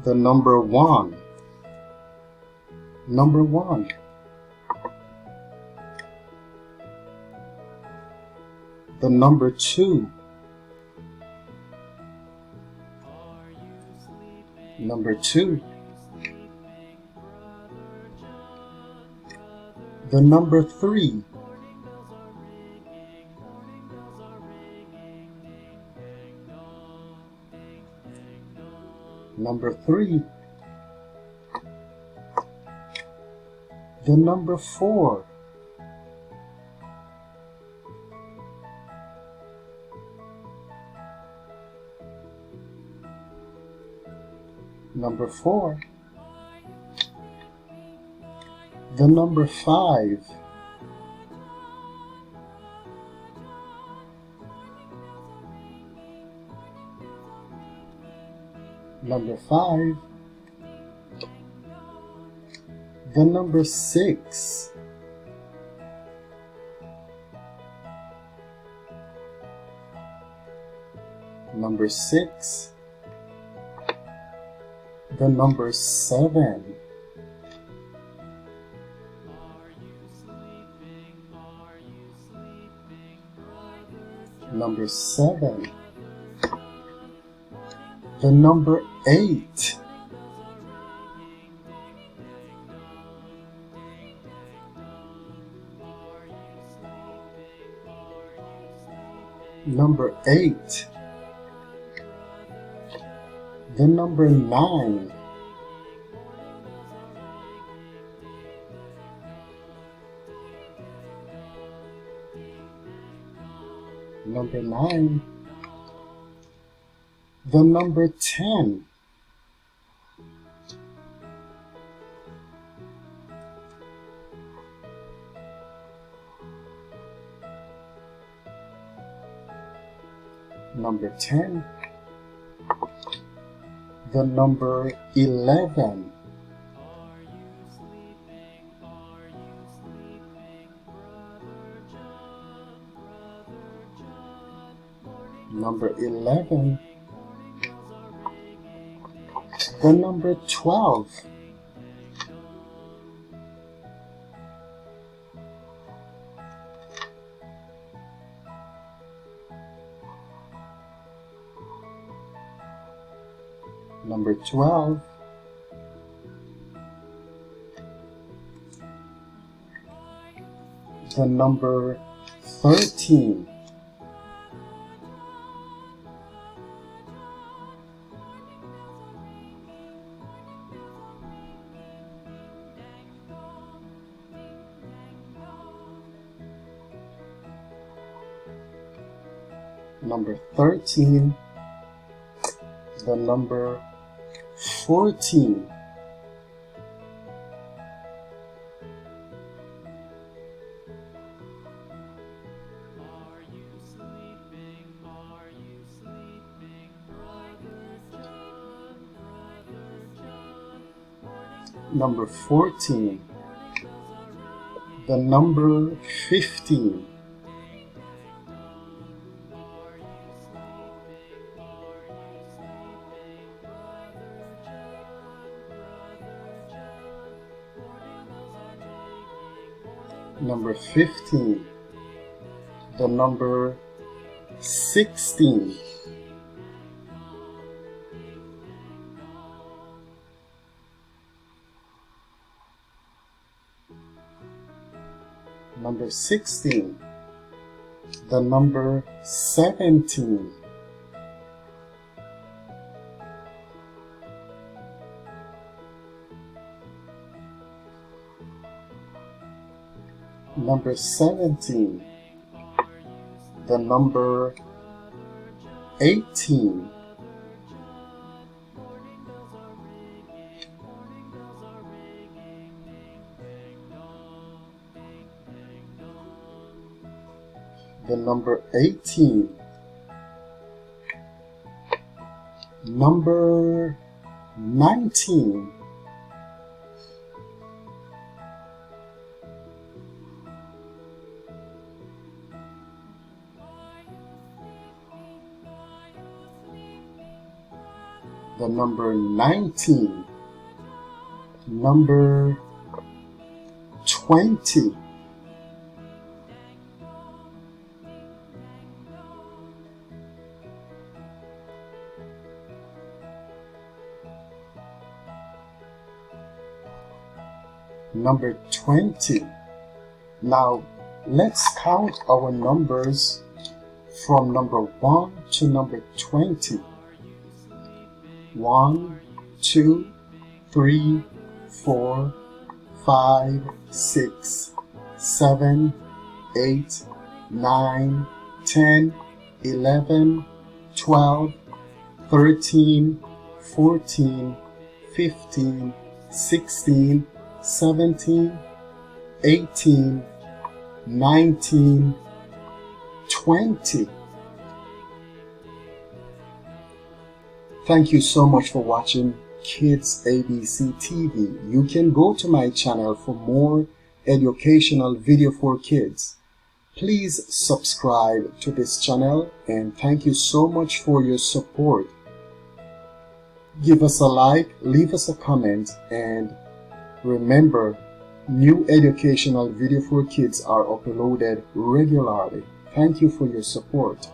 The number one. Number one. The number two. Number two. The number three. Number three. The number four. Number four. The number five. Number five. The number six. Number six. The number seven. Number seven. The number eight. Number eight. The number nine. Number nine. The number 10. Number 10. The number 11. Number 11. The number 12. Number 12. The number 13. Number 13. The number 14. Number 14. The number 15. Number 15. The number 16. Number 16. The number 17. Number 17. The number 18. The number 18. Number 19. the number 19, number 20, number 20. Now let's count our numbers from number 1 to number 20. 1, 2, 3, 4, 5, 6, 7, 8, 9, 10, 11, 12, 13, 14, 15, 16, 17, 18, 19, 20. Thank you so much for watching Kids ABC TV. You can go to my channel for more educational video for kids. Please subscribe to this channel, and thank you so much for your support. Give us a like, leave us a comment, and remember, new educational video for kids are uploaded regularly. Thank you for your support.